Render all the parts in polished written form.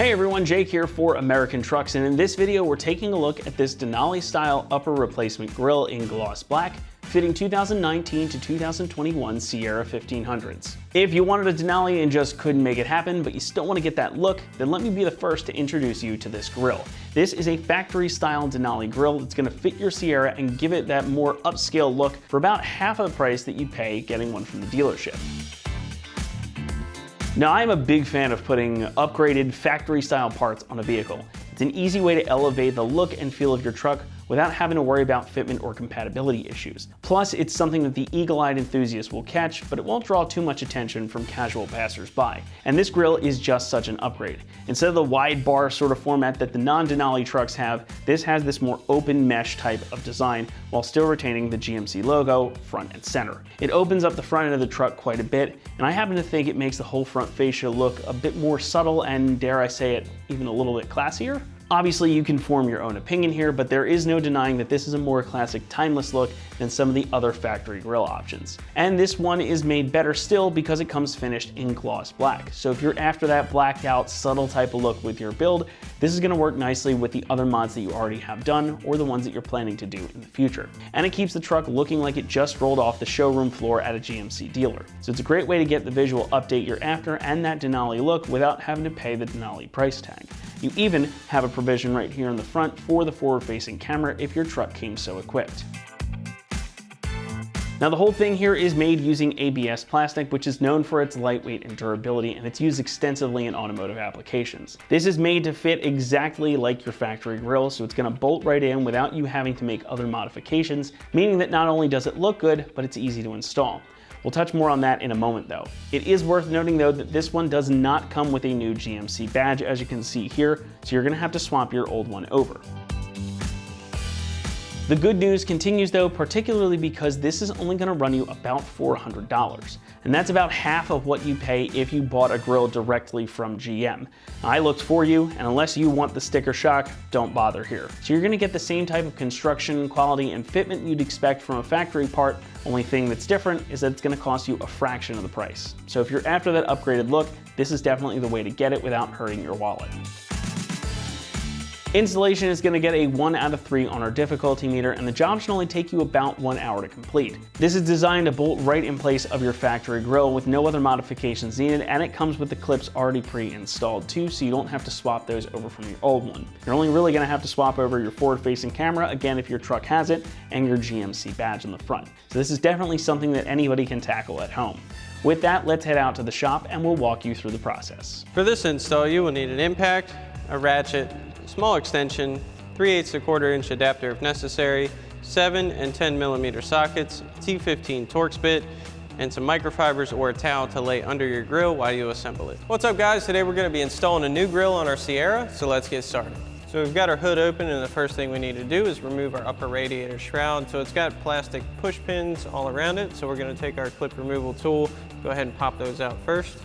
Hey everyone, Jake here for American Trucks, and in this video we're taking a look at this Denali style upper replacement grille in gloss black, fitting 2019 to 2021 Sierra 1500s. If you wanted a Denali and just couldn't make it happen, but you still want to get that look, then let me be the first to introduce you to this grille. This is a factory style Denali grille that's going to fit your Sierra and give it that more upscale look for about half of the price that you pay getting one from the dealership. Now, I'm a big fan of putting upgraded factory-style parts on a vehicle. It's an easy way to elevate the look and feel of your truck without having to worry about fitment or compatibility issues. Plus, it's something that the eagle-eyed enthusiast will catch, but it won't draw too much attention from casual passers-by. And this grille is just such an upgrade. Instead of the wide bar sort of format that the non-Denali trucks have, this has this more open mesh type of design while still retaining the GMC logo front and center. It opens up the front end of the truck quite a bit, and I happen to think it makes the whole front fascia look a bit more subtle and, dare I say it, even a little bit classier. Obviously, you can form your own opinion here, but there is no denying that this is a more classic, timeless look than some of the other factory grille options. And this one is made better still because it comes finished in gloss black. So if you're after that blacked out, subtle type of look with your build, this is gonna work nicely with the other mods that you already have done or the ones that you're planning to do in the future. And it keeps the truck looking like it just rolled off the showroom floor at a GMC dealer. So it's a great way to get the visual update you're after and that Denali look without having to pay the Denali price tag. You even have a provision right here in the front for the forward-facing camera if your truck came so equipped. Now, the whole thing here is made using ABS plastic, which is known for its lightweight and durability, and it's used extensively in automotive applications. This is made to fit exactly like your factory grille, so it's gonna bolt right in without you having to make other modifications, meaning that not only does it look good, but it's easy to install. We'll touch more on that in a moment though. It is worth noting though that this one does not come with a new GMC badge, as you can see here, so you're gonna have to swap your old one over. The good news continues though, particularly because this is only gonna run you about $400. And that's about half of what you pay if you bought a grille directly from GM. Now, I looked for you, and unless you want the sticker shock, don't bother here. So you're gonna get the same type of construction, quality, and fitment you'd expect from a factory part. Only thing that's different is that it's gonna cost you a fraction of the price. So if you're after that upgraded look, this is definitely the way to get it without hurting your wallet. Installation is going to get a 1 out of 3 on our difficulty meter, and the job should only take you about 1 hour to complete. This is designed to bolt right in place of your factory grille with no other modifications needed, and it comes with the clips already pre-installed too, so you don't have to swap those over from your old one. You're only really going to have to swap over your forward-facing camera, again if your truck has it, and your GMC badge on the front. So this is definitely something that anybody can tackle at home. With that, let's head out to the shop and we'll walk you through the process. For this install, you will need an impact, a ratchet, small extension, 3/8 inch adapter if necessary, 7 and 10 millimeter sockets, T15 Torx bit, and some microfibers or a towel to lay under your grille while you assemble it. What's up guys? Today we're going to be installing a new grille on our Sierra, so let's get started. So we've got our hood open, and the first thing we need to do is remove our upper radiator shroud. So it's got plastic push pins all around it, so we're going to take our clip removal tool, go ahead and pop those out first.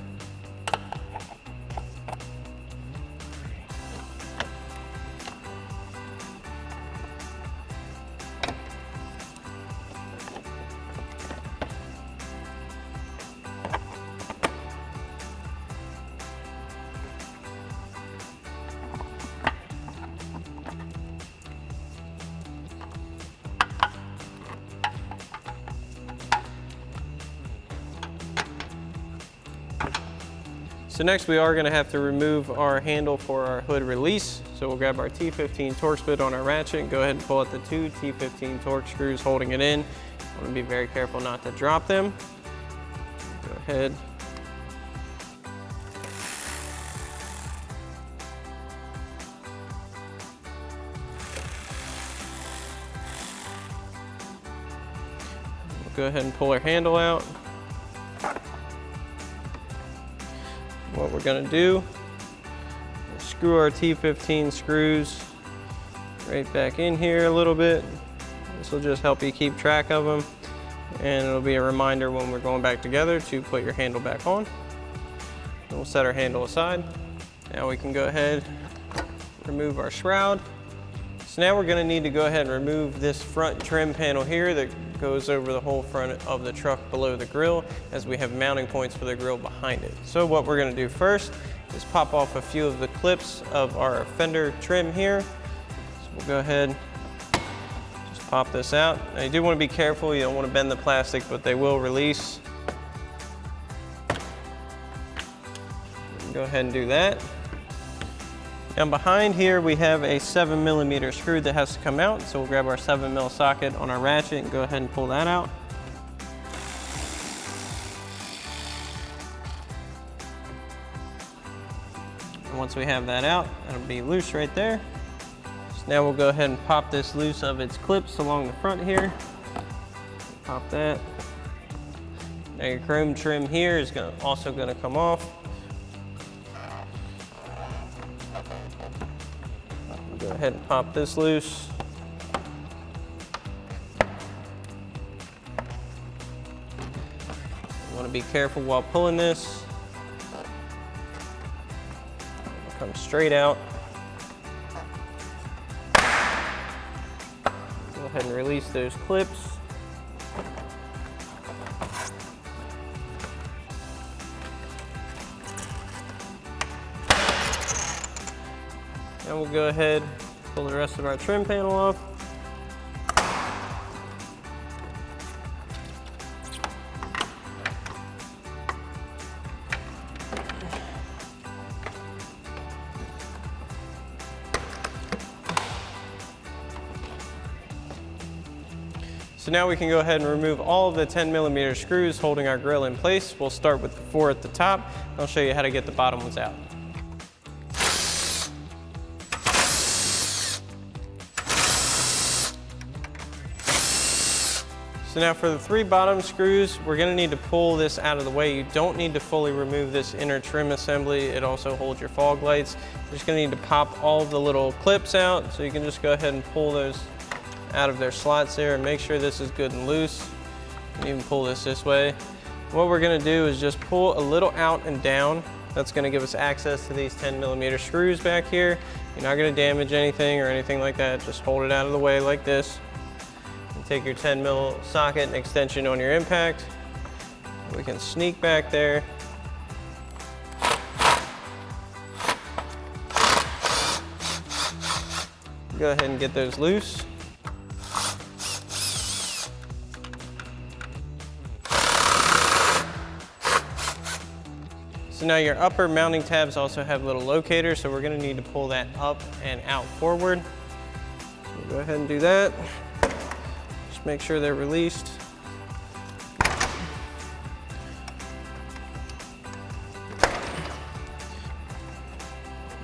So next we are going to have to remove our handle for our hood release. So we'll grab our T15 Torx bit on our ratchet and go ahead and pull out the 2 T15 Torx screws holding it in. Want to be very careful not to drop them. Go ahead. We'll go ahead and pull our handle out. What we're going to do is screw our T15 screws right back in here a little bit. This will just help you keep track of them, and it'll be a reminder when we're going back together to put your handle back on. And we'll set our handle aside. Now we can go ahead, remove our shroud, So now we're going to need to go ahead and remove this front trim panel here that goes over the whole front of the truck below the grill, as we have mounting points for the grill behind it. So what we're going to do first is pop off a few of the clips of our fender trim here. So we'll go ahead, just pop this out. Now you do want to be careful, you don't want to bend the plastic, but they will release. Go ahead and do that. Now behind here we have a 7mm screw that has to come out, so we'll grab our 7mm socket on our ratchet and go ahead and pull that out. And once we have that out, that'll be loose right there. So now we'll go ahead and pop this loose of its clips along the front here. Pop that. Now your chrome trim here is also going to come off. Go ahead and pop this loose. You want to be careful while pulling this. It'll come straight out. Go ahead and release those clips. And we'll go ahead, pull the rest of our trim panel off. So now we can go ahead and remove all of the 10mm screws holding our grill in place. We'll start with the 4 at the top. I'll show you how to get the bottom ones out. So now for the 3 bottom screws, we're going to need to pull this out of the way. You don't need to fully remove this inner trim assembly. It also holds your fog lights. You're just going to need to pop all of the little clips out, so you can just go ahead and pull those out of their slots there and make sure this is good and loose. You can even pull this way. What we're going to do is just pull a little out and down. That's going to give us access to these 10mm screws back here. You're not going to damage anything or anything like that. Just hold it out of the way like this. Take your 10mm socket and extension on your impact. We can sneak back there. Go ahead and get those loose. So now your upper mounting tabs also have little locators, so we're going to need to pull that up and out forward. So go ahead and do that. Make sure they're released.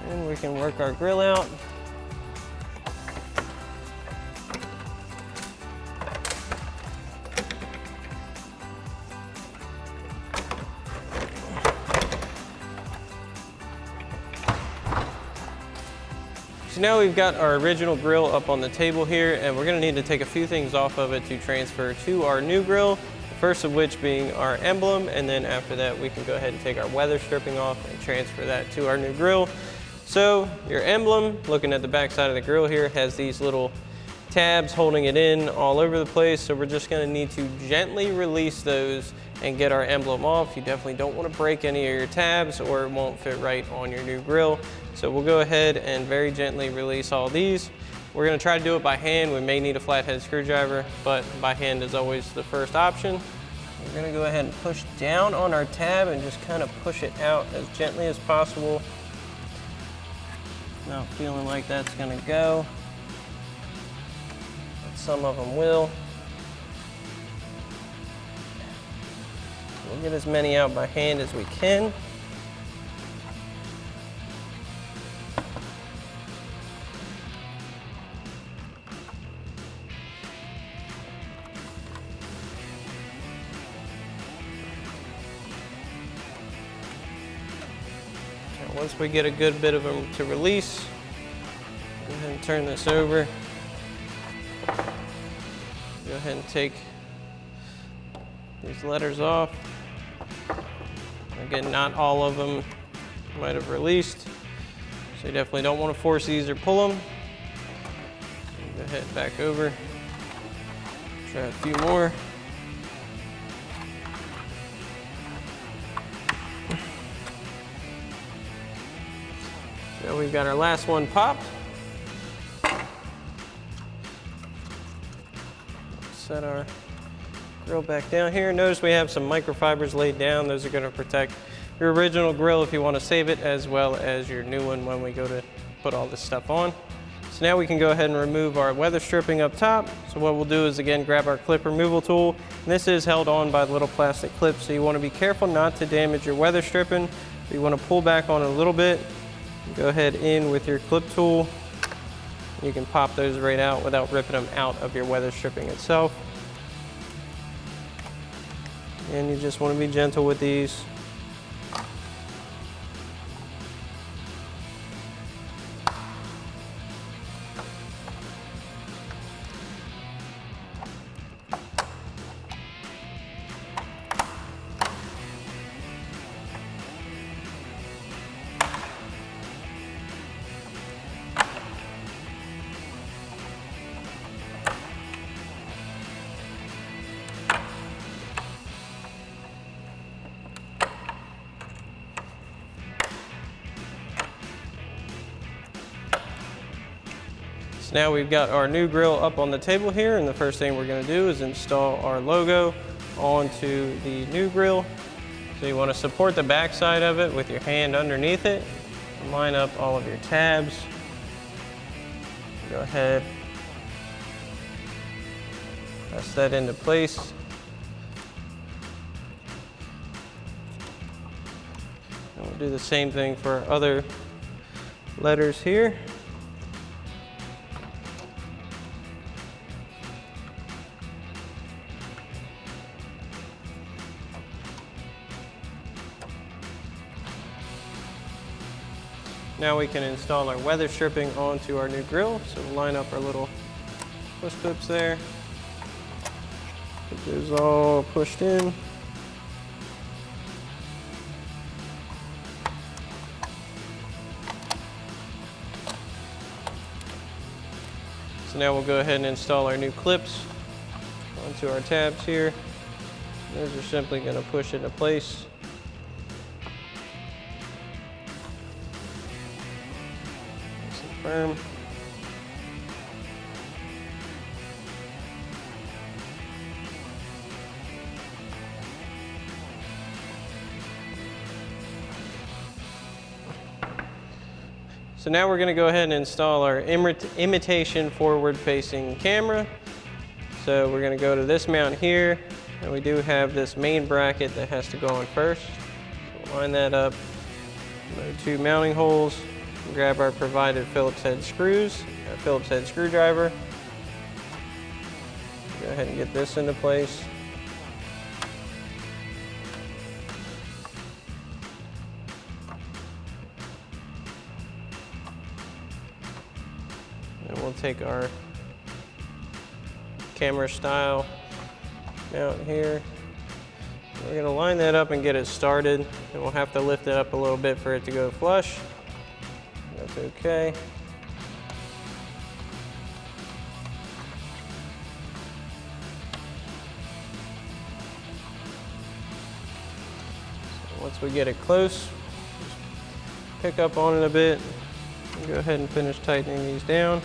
And we can work our grill out. So now we've got our original grill up on the table here, and we're going to need to take a few things off of it to transfer to our new grill. The first of which being our emblem, and then after that we can go ahead and take our weather stripping off and transfer that to our new grill. So your emblem, looking at the back side of the grill here, has these little tabs holding it in all over the place. So we're just going to need to gently release those and get our emblem off. You definitely don't want to break any of your tabs or it won't fit right on your new grill. So we'll go ahead and very gently release all these. We're going to try to do it by hand. We may need a flathead screwdriver, but by hand is always the first option. We're going to go ahead and push down on our tab and just kind of push it out as gently as possible. Not feeling like that's going to go. But some of them will. We'll get as many out by hand as we can. Once we get a good bit of them to release, go ahead and turn this over. Go ahead and take these letters off. Again, not all of them might have released, so you definitely don't want to force these or pull them. head back over. Try a few more. Now we've got our last one popped. Set our grill back down here. Notice we have some microfibers laid down. Those are going to protect your original grill if you want to save it, as well as your new one when we go to put all this stuff on. So now we can go ahead and remove our weather stripping up top. So what we'll do is, again, grab our clip removal tool. And this is held on by little plastic clips, so you want to be careful not to damage your weather stripping. You want to pull back on it a little bit. Go ahead in with your clip tool. You can pop those right out without ripping them out of your weather stripping itself. And you just want to be gentle with these. So now we've got our new grill up on the table here, and the first thing we're going to do is install our logo onto the new grill. So you want to support the back side of it with your hand underneath it. Line up all of your tabs. Go ahead, press that into place. And we'll do the same thing for our other letters here. Now we can install our weather stripping onto our new grill. So we'll line up our little push clips there. Get those all pushed in. So now we'll go ahead and install our new clips onto our tabs here. Those are simply going to push into place. Firm. So now we're going to go ahead and install our imitation forward-facing camera. So we're going to go to this mount here, and we do have this main bracket that has to go on first. So line that up. Load 2 mounting holes. Grab our provided Phillips head screws, our Phillips head screwdriver. Go ahead and get this into place. And we'll take our camera style mount here. We're going to line that up and get it started, and we'll have to lift it up a little bit for it to go flush. That's okay. So once we get it close, pick up on it a bit, and go ahead and finish tightening these down.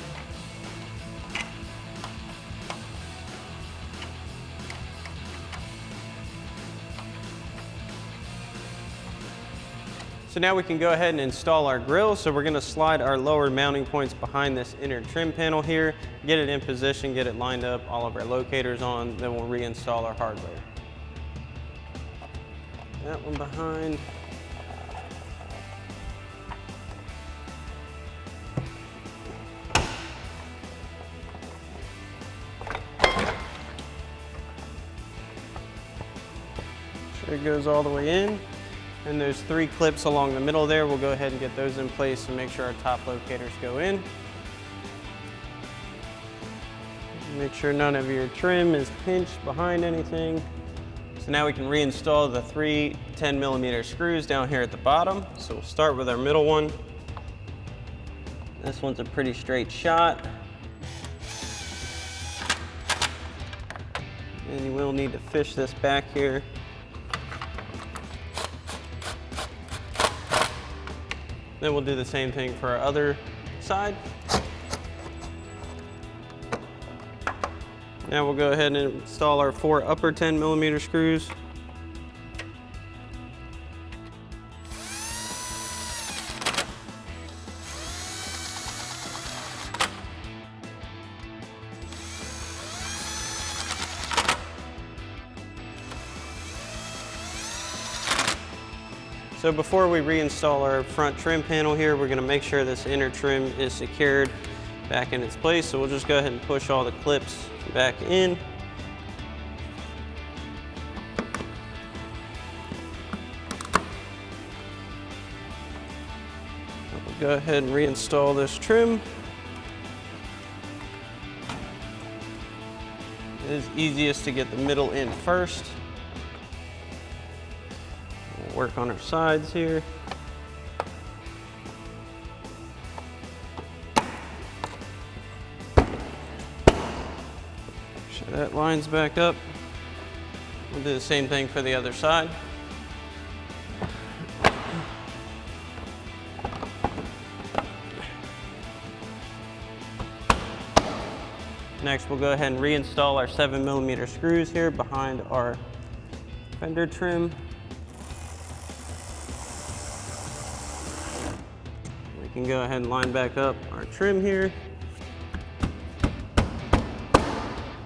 So now we can go ahead and install our grill. So we're going to slide our lower mounting points behind this inner trim panel here, get it in position, get it lined up, all of our locators on, then we'll reinstall our hardware. That one behind. Sure it goes all the way in. And there's 3 clips along the middle there. We'll go ahead and get those in place and make sure our top locators go in. Make sure none of your trim is pinched behind anything. So now we can reinstall the 3 10mm screws down here at the bottom. So we'll start with our middle one. This one's a pretty straight shot. And you will need to fish this back here. Then we'll do the same thing for our other side. Now we'll go ahead and install our 4 upper 10mm screws. So before we reinstall our front trim panel here, we're going to make sure this inner trim is secured back in its place. So we'll just go ahead and push all the clips back in. We'll go ahead and reinstall this trim. It is easiest to get the middle in first. We'll work on our sides here. Make sure that lines back up. We'll do the same thing for the other side. Next, we'll go ahead and reinstall our 7mm screws here behind our fender trim. We can go ahead and line back up our trim here.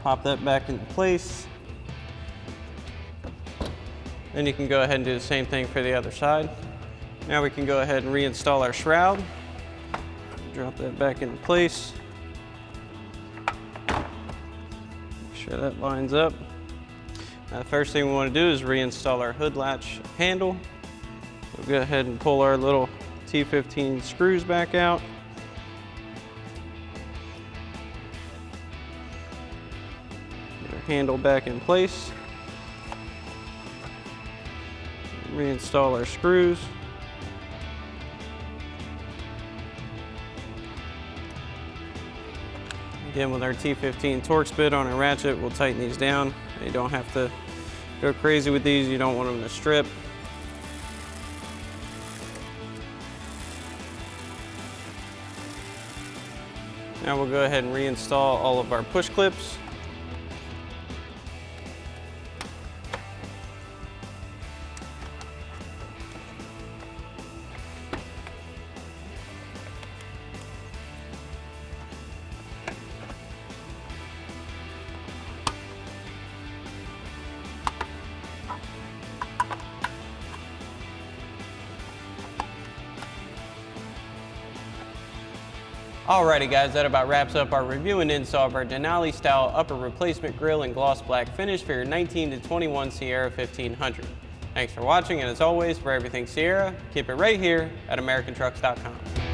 Pop that back into place. Then you can go ahead and do the same thing for the other side. Now we can go ahead and reinstall our shroud. Drop that back into place. Make sure that lines up. Now, the first thing we want to do is reinstall our hood latch handle. We'll go ahead and pull our little T15 screws back out. Get our handle back in place. Reinstall our screws. Again, with our T15 Torx bit on our ratchet, we'll tighten these down. You don't have to go crazy with these. You don't want them to strip. Now we'll go ahead and reinstall all of our push clips. Alrighty guys, that about wraps up our review and install of our Denali style upper replacement grille and gloss black finish for your 19 to 21 Sierra 1500. Thanks for watching, and as always, for everything Sierra, keep it right here at AmericanTrucks.com.